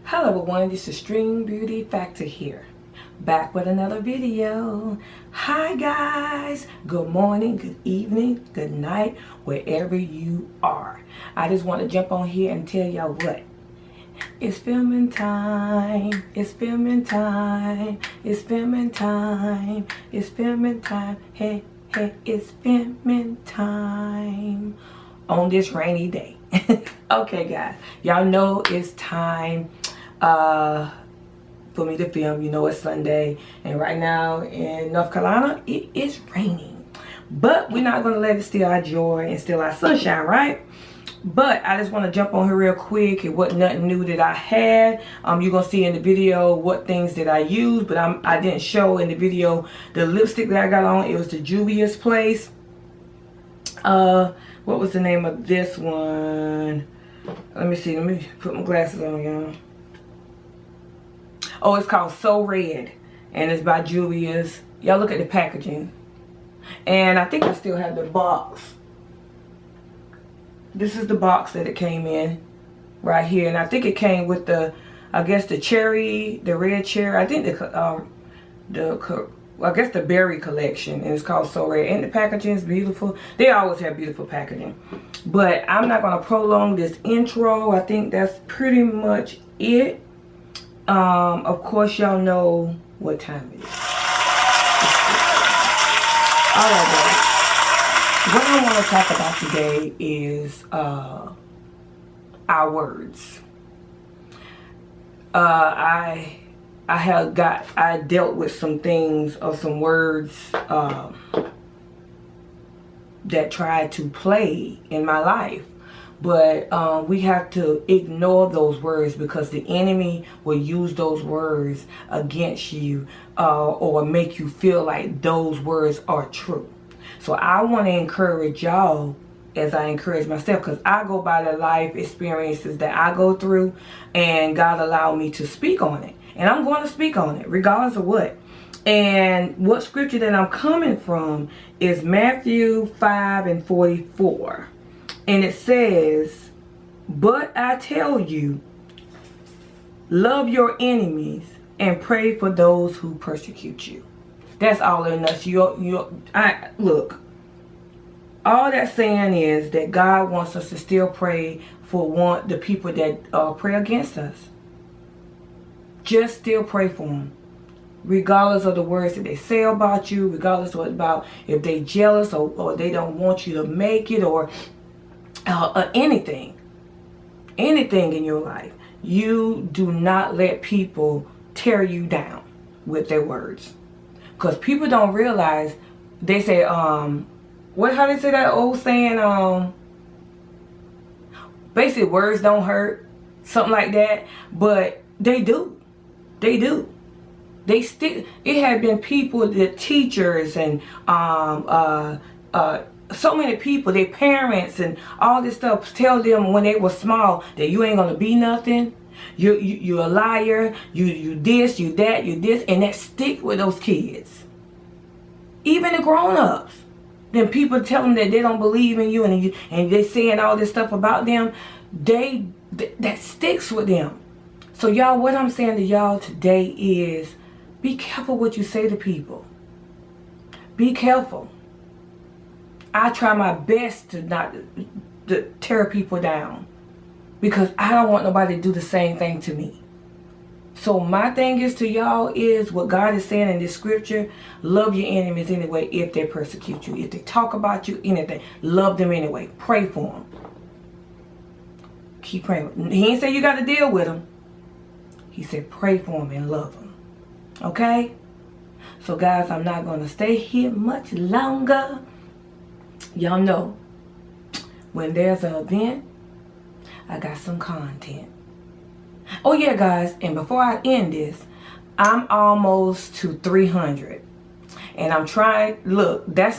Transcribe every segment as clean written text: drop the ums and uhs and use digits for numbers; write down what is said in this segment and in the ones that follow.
Hello everyone, this is Stream Beauty Factor here, back with another video. Hi guys, good morning, good evening, good night, wherever you are. I just want to jump on here and tell y'all what. It's filming time, it's filming time, it's filming time, it's filming time, hey, hey, it's filming time on this rainy day. Okay guys, y'all know it's time for me to film. You know it's Sunday, and right now in North Carolina it is raining, but we're not going to let it steal our joy and steal our sunshine, right? But I just want to jump on here real quick. It wasn't nothing new that I had. You're going to see in the video what things that I used, but I didn't show in the video the lipstick that I got on. It was the Juvia's place. What was the name of this one? Let me see. Let me put my glasses on, y'all. Oh, it's called So Red, and it's by Juvia's. Y'all look at the packaging. And I think I still have the box. This is the box that it came in right here, and I think it came with the, I guess the cherry, the red cherry. I think I guess the berry collection, and it's called So Red. And the packaging is beautiful. They always have beautiful packaging. But I'm not gonna prolong this intro. I think that's pretty much it. Of course y'all know what time it is. Alright guys, what I want to talk about today is our words. I dealt with some things or some words that tried to play in my life. But we have to ignore those words, because the enemy will use those words against you or make you feel like those words are true. So I want to encourage y'all as I encourage myself, because I go by the life experiences that I go through, and God allowed me to speak on it. And I'm going to speak on it regardless of what. And what scripture that I'm coming from is Matthew 5:44. And it says, "But I tell you, love your enemies and pray for those who persecute you." That's all in us. Look, all that's saying is that God wants us to still pray for the people that pray against us. Just still pray for them, regardless of the words that they say about you, regardless of about if they jealous or they don't want you to make it, or anything in your life. You do not let people tear you down with their words, because people don't realize. They say how they say that old saying, basically words don't hurt, something like that. But they do. They stick. It had been people, the teachers and so many people, their parents and all this stuff, tell them when they were small that you ain't gonna be nothing. You're a liar. You this, you that, you this, and that stick with those kids. Even the grown-ups. Then people tell them that they don't believe in you, and they saying all this stuff about them. That sticks with them. So y'all, what I'm saying to y'all today is, be careful what you say to people. Be careful. I try my best to not to tear people down, because I don't want nobody to do the same thing to me. So my thing is to y'all is what God is saying in this scripture: love your enemies anyway if they persecute you. If they talk about you, anything, love them anyway. Pray for them. Keep praying. He didn't say you got to deal with them. He said pray for them and love them. Okay? So guys, I'm not going to stay here much longer. Y'all know, when there's an event, I got some content. Oh yeah guys, and before I end this, I'm almost to 300. And I'm trying, look, that's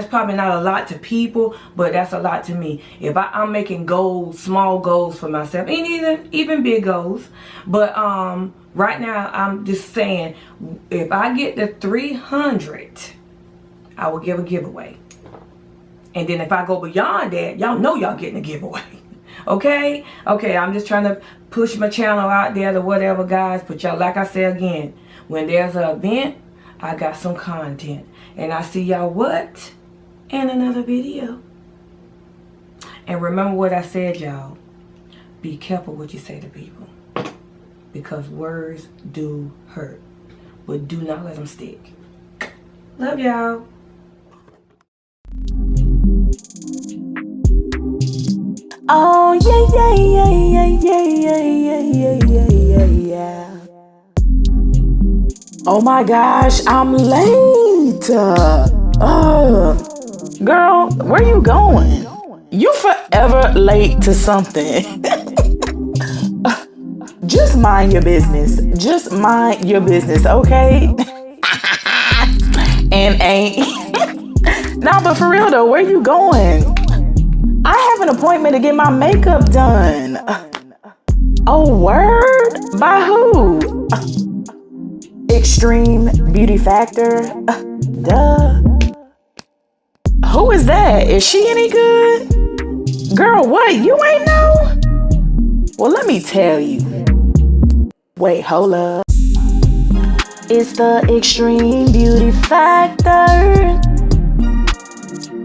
probably not a lot to people, but that's a lot to me. If I'm making goals, small goals for myself, and even big goals. But right now I'm just saying, if I get to 300, I will give a giveaway. And then if I go beyond that, y'all know y'all getting a giveaway. Okay? Okay, I'm just trying to push my channel out there or whatever, guys. But y'all, like I said again, when there's an event, I got some content. And I see y'all what? In another video. And remember what I said, y'all. Be careful what you say to people. Because words do hurt. But do not let them stick. Love y'all. Oh yeah. Oh my gosh, I'm late. Girl, where you going? You forever late to something. Just mind your business. Just mind your business, okay? And ain't. Nah, but for real though, where you going? I have an appointment to get my makeup done. Oh, word? By who? Extreme Beauty Factor? Duh. Who is that? Is she any good? Girl, what? You ain't know? Well, let me tell you. Wait, hold up. It's the Extreme Beauty Factor.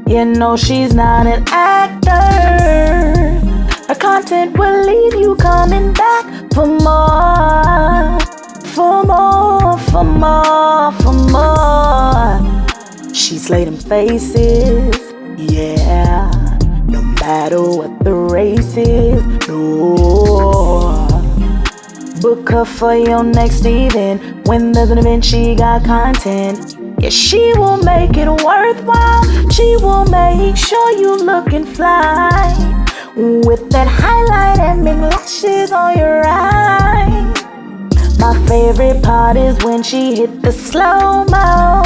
You know she's not an actor. Her content will leave you coming back for more. For more, for more, for more. She slay them faces, yeah. No matter what the race is, no. Book her for your next event. When there's an event, she got content. Yeah, she will make it worthwhile. She will make sure you looking fly. With that highlight and big lashes on your eye. My favorite part is when she hit the slow-mo.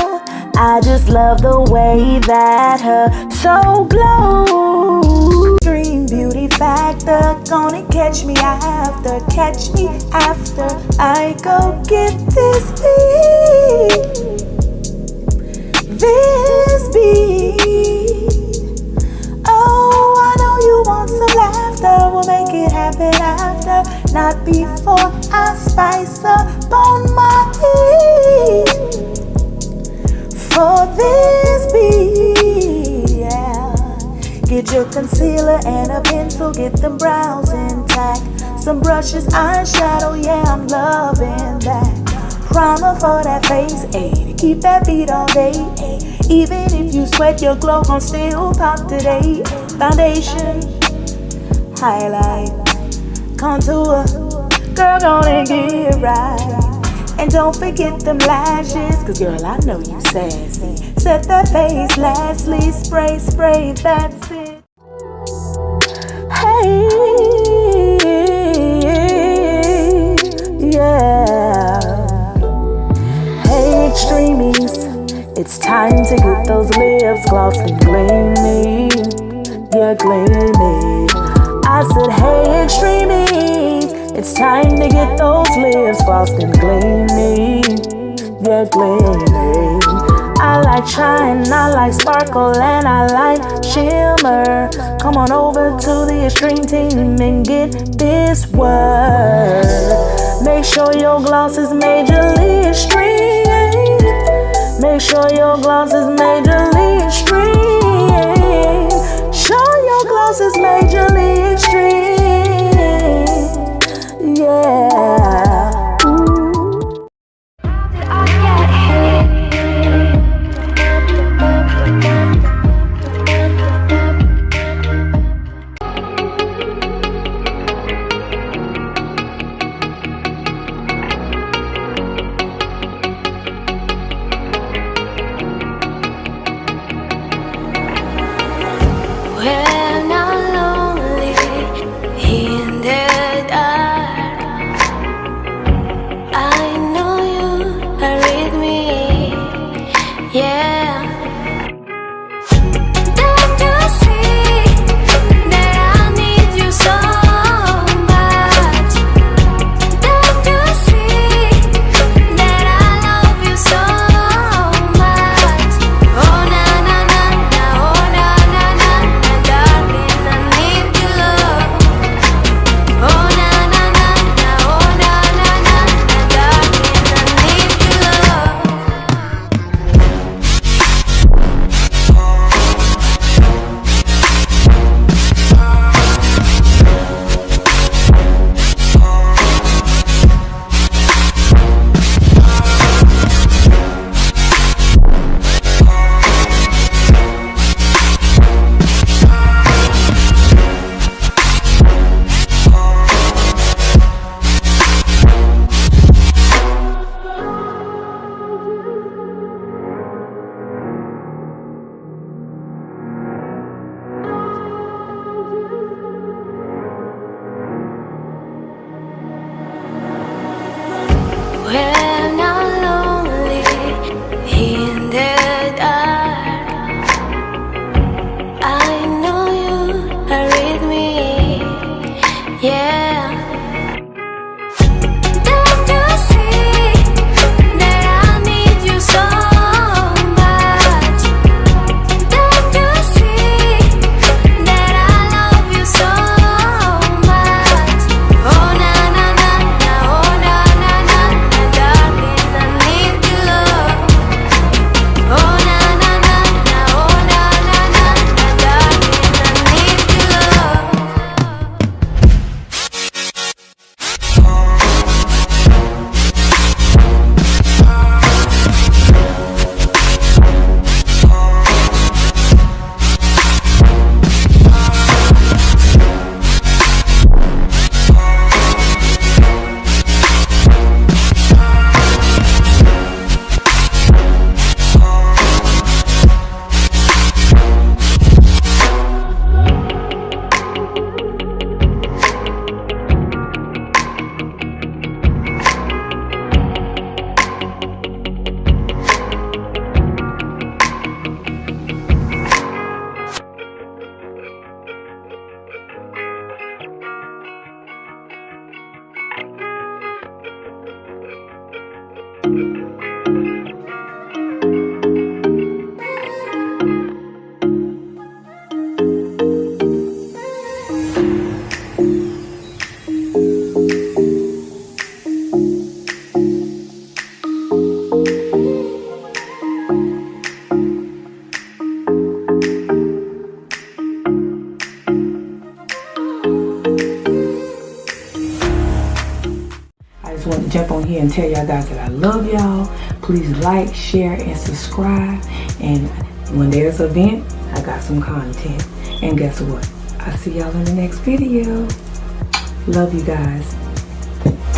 I just love the way that her soul glows. Extreme Beauty Factor, gonna catch me after I go get this beat. This beat. Oh, I know you want some laughter. We'll make it happen after, not before I spice up on my heat. For this beat, yeah. Get your concealer and a pencil, get them brows intact. Some brushes, eyeshadow, yeah, I'm loving that. Primer for that face, ayy, to keep that beat all day, ayy. Even if you sweat, your glow gon' still pop today. Foundation, highlight, contour, girl, gonna get it right. And don't forget them lashes, cause girl, I know you sassy. Set that face, lastly, spray, spray, that's it. Hey, yeah. Hey, extremies, it's time to get those lips glossed and gleamy. Yeah, gleamy. I said, hey, extremies, it's time to get those lips glossed and gleamy. Yeah, gleamy. I like shine, I like sparkle, and I like shimmer. Come on over to the Extreme team and get this word. Make sure your gloss is majorly extreme. Make sure your gloss is majorly extreme. Show your gloss is majorly extreme. Yeah. Ooh. When I'm lonely, wanted to jump on here and tell y'all guys that I love y'all. Please like, share, and subscribe. And when there's an event, I got some content. And guess what? I'll see y'all in the next video. Love you guys.